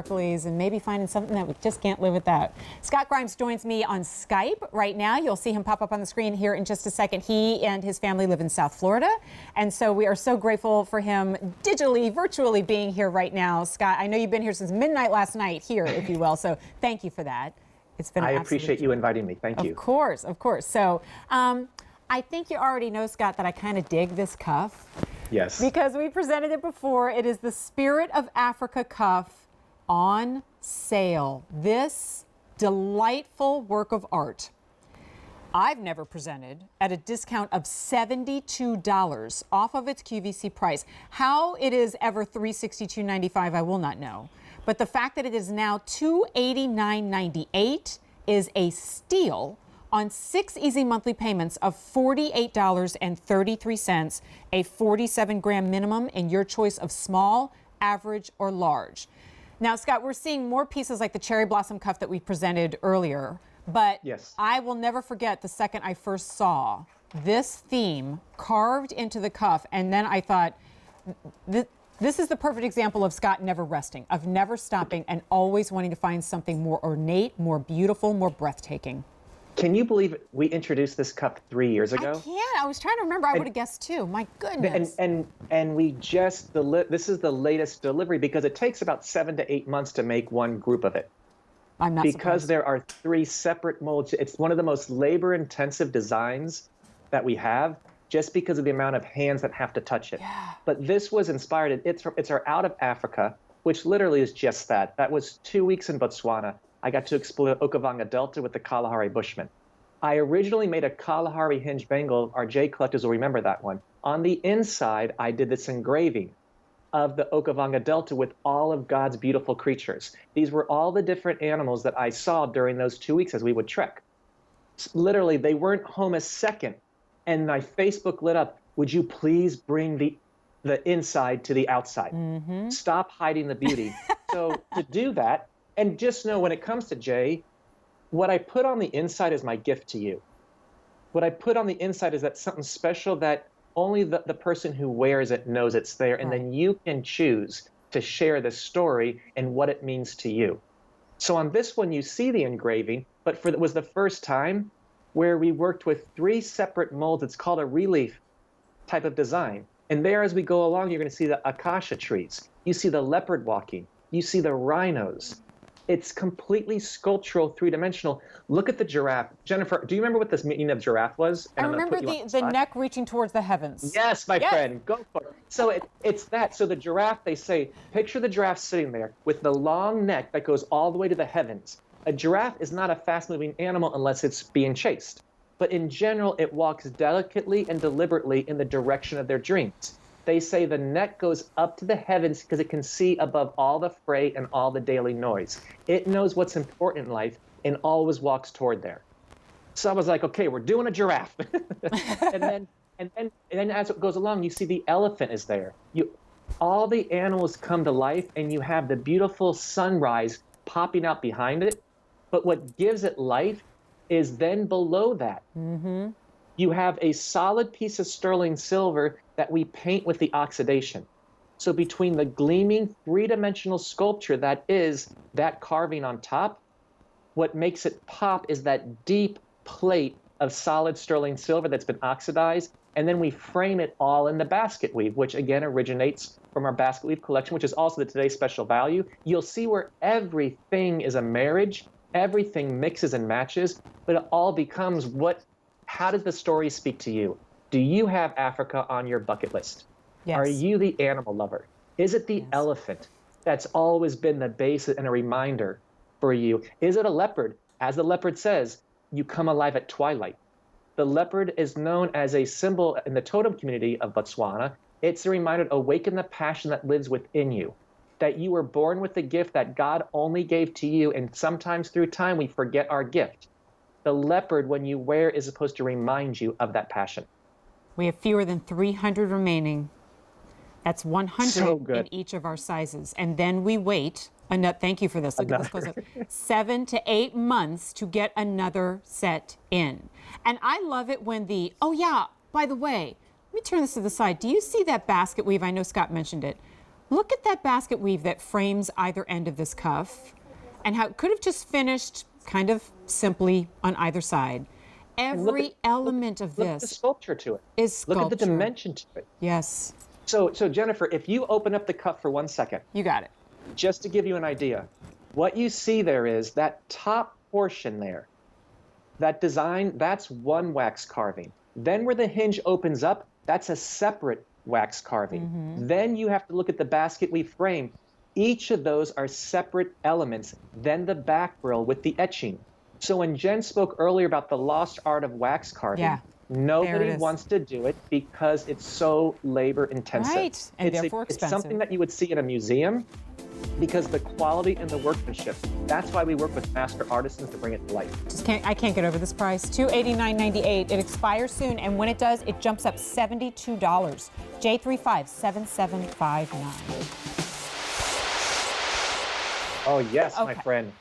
sparklies and maybe finding something that we just can't live without. Scott Grimes joins me on Skype right now. You'll see him pop up on the screen here in just a second. He and his family live in South Florida, and so we are so grateful for him digitally, virtually being here right now. Scott, I know you've been here since midnight last night here, if you will, so thank you for that. It's been I appreciate you inviting me. Thank you. Of course, of course. So I think you already know, Scott, that I kind of dig this cuff. Yes. Because we presented it before. It is the Spirit of Africa cuff on sale. This delightful work of art I've never presented at a discount of $72 off of its QVC price. How it is ever $362.95, I will not know. But the fact that it is now $289.98 is a steal on 6 easy monthly payments of $48.33, a 47-gram minimum in your choice of small, average, or large. Now, Scott, we're seeing more pieces like the cherry blossom cuff that we presented earlier, but yes. I will never forget the second I first saw this theme carved into the cuff, and then I thought, this is the perfect example of Scott never resting, of never stopping and always wanting to find something more ornate, more beautiful, more breathtaking. Can you believe we introduced this cup 3 years ago? I can't. I was trying to remember. I would have guessed too. My goodness. And we just, this is the latest delivery because it takes about 7 to 8 months to make one group of it. I'm not because surprised. There are 3 separate molds. It's one of the most labor-intensive designs that we have just because of the amount of hands that have to touch it. Yeah. But this was inspired. It's our Out of Africa, which literally is just that. That was 2 weeks in Botswana. I got to explore the Okavanga Delta with the Kalahari Bushmen. I originally made a Kalahari hinge bangle. Our J collectors will remember that one. On the inside, I did this engraving of the Okavanga Delta with all of God's beautiful creatures. These were all the different animals that I saw during those 2 weeks as we would trek. Literally, they weren't home a second. And my Facebook lit up, would you please bring the inside to the outside? Mm-hmm. Stop hiding the beauty. So to do that, and just know when it comes to Jay, what I put on the inside is my gift to you. What I put on the inside is that something special that only the person who wears it knows it's there, and then you can choose to share the story and what it means to you. So on this one, you see the engraving, but it was the first time where we worked with 3 separate molds. It's called a relief type of design. And there, as we go along, you're going to see the acacia trees. You see the leopard walking. You see the rhinos. It's completely sculptural, 3-dimensional. Look at the giraffe. Jennifer, do you remember what this meaning of giraffe was? I remember the neck reaching towards the heavens. Yes, my friend, go for it. So it's that. So the giraffe, they say, picture the giraffe sitting there with the long neck that goes all the way to the heavens. A giraffe is not a fast-moving animal unless it's being chased. But in general, it walks delicately and deliberately in the direction of their dreams. They say the neck goes up to the heavens because it can see above all the fray and all the daily noise. It knows what's important in life and always walks toward there. So I was like, okay, we're doing a giraffe. and then as it goes along, you see the elephant is there. All the animals come to life, and you have the beautiful sunrise popping out behind it. But what gives it life is then below that. Mm-hmm. You have a solid piece of sterling silver that we paint with the oxidation. So between the gleaming 3-dimensional sculpture that is that carving on top, what makes it pop is that deep plate of solid sterling silver that's been oxidized, and then we frame it all in the basket weave, which again originates from our basket weave collection, which is also the today's special value. You'll see where everything is a marriage, everything mixes and matches, but it all becomes how does the story speak to you? Do you have Africa on your bucket list? Yes. Are you the animal lover? Is it the elephant that's always been the base and a reminder for you? Is it a leopard? As the leopard says, you come alive at twilight. The leopard is known as a symbol in the totem community of Botswana. It's a reminder to awaken the passion that lives within you, that you were born with the gift that God only gave to you, and sometimes through time we forget our gift. The leopard, when you wear, is supposed to remind you of that passion. We have fewer than 300 remaining. That's 100 in each of our sizes. And then we wait, thank you for this, look at this close up, 7 to 8 months to get another set in. And I love it when by the way, let me turn this to the side. Do you see that basket weave? I know Scott mentioned it. Look at that basket weave that frames either end of this cuff and how it could have just finished kind of simply on either side. Every element of Look at the this sculpture to it. is sculpture. Look at the dimension to it. Yes. So Jennifer, if you open up the cuff for 1 second, You got it. just to give you an idea, what you see there is that top portion there, that design, that's one wax carving. Then where the hinge opens up, that's a separate wax carving. Then you have to look at the basket weave frame. Each of those are separate elements. Then the back grill with the etching. So when Jen spoke earlier about the lost art of wax carving, Yeah. nobody is. wants to do it because it's so labor intensive. Right, and therefore It's expensive. something that you would see in a museum because the quality and the workmanship. That's why we work with master artisans to bring it to life. I can't get over this price. $289.98. It expires soon, and when it does, it jumps up $72. J357759. Oh yes, my Okay. friend.